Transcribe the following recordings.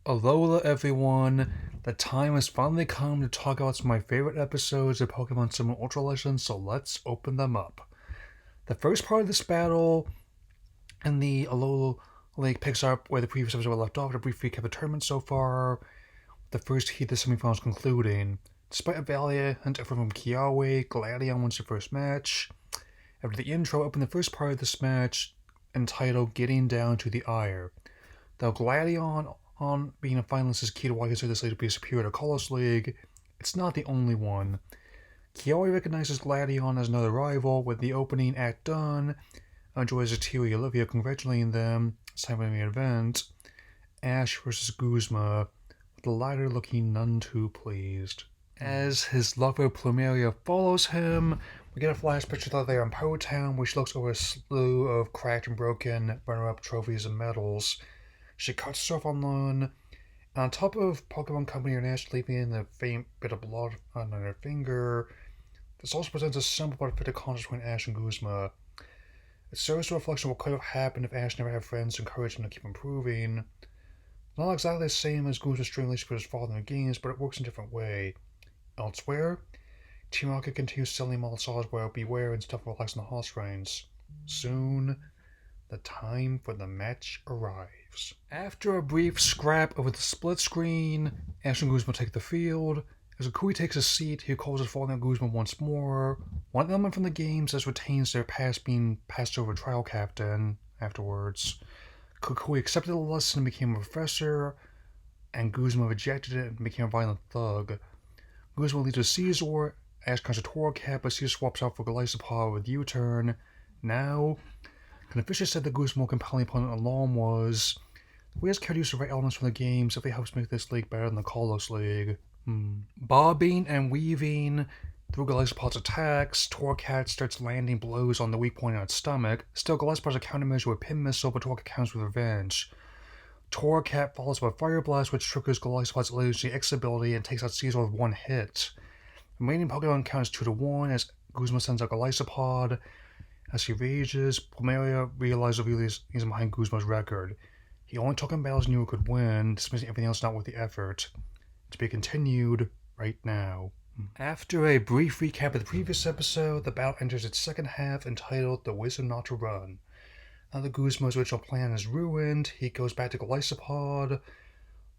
Alola everyone, the time has finally come to talk about some of my favorite episodes of Pokemon Sun Ultra Legends, so let's open them up. The first part of this battle in the Alola Lake picks up where the previous episode left off, a brief recap of the tournament so far, the first heat of the semifinals concluding. Despite a valiant effort from Kiawe, Gladion wins the first match. After the intro, open the first part of this match entitled Getting Down to the Ire. Though Gladion on being a finalist is key to why I consider this league to be superior to Colossus League, it's not the only one. Kiawe recognizes Gladion as another rival with the opening act done, enjoys Atiri Olivia congratulating them, signing the event, Ash versus Guzma, with the latter looking none too pleased. As his lover Plumeria follows him, we get a flash picture that they are in Power Town, where she looks over a slew of cracked and broken runner-up trophies and medals. She cuts herself on lawn, and on top of Pokemon Company International leaving a faint bit of blood on her finger, this also presents a simple but fitted contrast between Ash and Guzma. It serves as a reflection of what could have happened if Ash never had friends to encourage him to keep improving. Not exactly the same as Guzma's strange relationship with his father in the games, but it works in a different way. Elsewhere, Team Rocket continues selling model solids where beware and stuff relax in the hot springs. Soon, the time for the match arrives. After a brief scrap over the split screen, Ash and Guzma take the field. As Kukui takes a seat, he calls his falling out Guzma once more. One element from the games that retains their past being passed over trial captain afterwards. Kukui accepted the lesson and became a professor, and Guzma rejected it and became a violent thug. Guzma leads with Caesar, Ash comes to Torcat, but Caesar swaps out for Golisopod with U-turn. Now, can officially said that Guzma's more compelling opponent alone was, we just care to use the right elements from the games if it helps make this league better than the Colossus League. Bobbing and weaving through Golisopod's attacks, Torcat starts landing blows on the weak point on its stomach. Still, Golisopod's a countermeasure with Pin Missile, but Torcat counts with Revenge. Torcat follows by Fire Blast, which triggers Golisopod's Electricity X ability and takes out Caesar with one hit. The remaining Pokemon counts 2-1 as Guzma sends out Golisopod. As he rages, Plumeria realizes the reason behind Guzma's record. He only took in battles he knew he could win, dismissing everything else not worth the effort. To be continued right now. After a brief recap of the previous episode, the battle enters its second half entitled The Wisdom Not to Run. Now that Guzma's original plan is ruined, he goes back to Golisopod.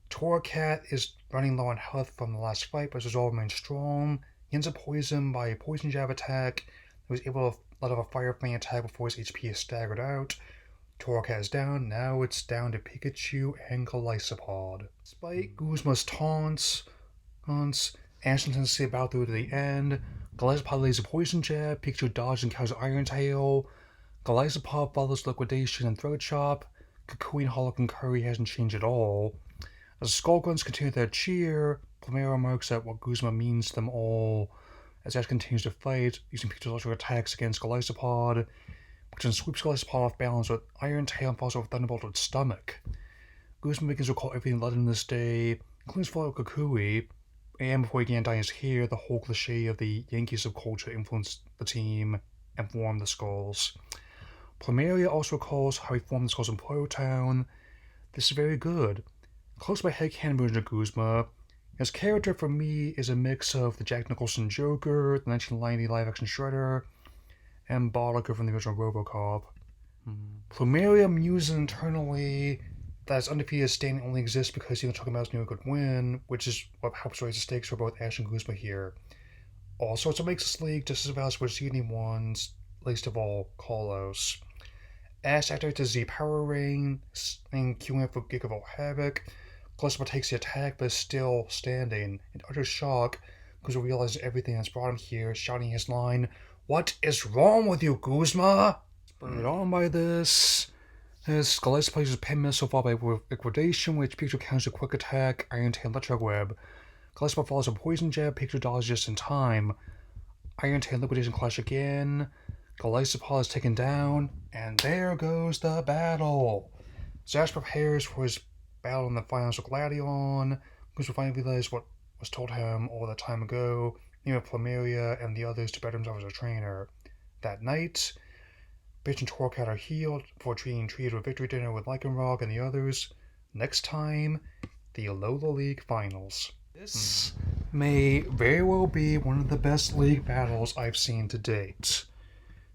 Torcat is running low on health from the last fight, but his resolve remains strong. He ends up poisoned by a poison jab attack. He was able to let off a fire flame attack before his HP is staggered out. Torcat is down, now it's down to Pikachu and Golisopod. Despite Guzma's taunts, Ash intends to see about through to the end. Golisopod lays a poison jab, Pikachu dodges and counters Iron Tail. Golisopod follows Liquidation and Throat Chop. Kukui and Holocan Curry hasn't changed at all. As the Skullgruns continue their cheer, Plumeria remarks at what Guzma means to them all. As Ash continues to fight, using Pikachu's electric attacks against Golisopod, which then sweeps Golisopod off balance with Iron Tail and falls over Thunderbolt with its stomach. Guzma begins to recall everything led in this day, including his follow Kukui, and before he began dying is here, the whole cliche of the Yankees of culture influenced the team and formed the Skulls. Plumeria also recalls how he formed the Skulls in Power Town. This is very good. Close by headcanon version of Guzma, his character for me is a mix of the Jack Nicholson Joker, the 1990 live-action Shredder, and Bolliger from the original RoboCop. Plumeria muses internally that his undefeated standing only exists because he was talking about his new good win, which is what helps raise the stakes for both Ash and Guzma here. Also, it makes this league just as valid as the ones, least of all, Kolos. Ash activates his Z Power Ring, and queuing for Gigavolt Havoc. Golisopod takes the attack, but is still standing. In utter shock, Guzma realizes everything that's brought him here, shouting his line, "What is wrong with you, Guzma?" Spurred on by this, as Golisopod places a Pin Missile followed by Liquidation, which Pikachu counters a Quick Attack, Iron Tail, Electric Web. Golisopod follows a Poison Jab, Pikachu dodges just in time. Iron Tail and Liquidation clash again. Golisopod is taken down, and there goes the battle. Ash prepares for his battle in the finals with Gladion. Guzma finally realizes what was told him all that time ago, leaving Plumeria and the others to better himself as a trainer. That night, Bitch and Torcat are healed before being treated with victory dinner with Lycanroc and the others. Next time, the Alola League Finals. This may very well be one of the best league battles I've seen to date.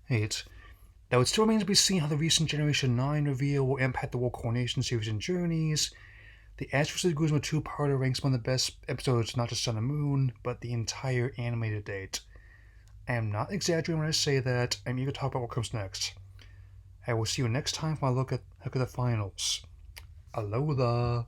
Though it still remains to be seen how the recent Generation 9 reveal will impact the World Coronation Series and Journeys. The Ash vs. Guzma two-parter ranks one of the best episodes, not just Sun and Moon, but the entire anime to date. I am not exaggerating when I say that. I'm eager to talk about what comes next. I will see you next time when I look at the finals. Alola.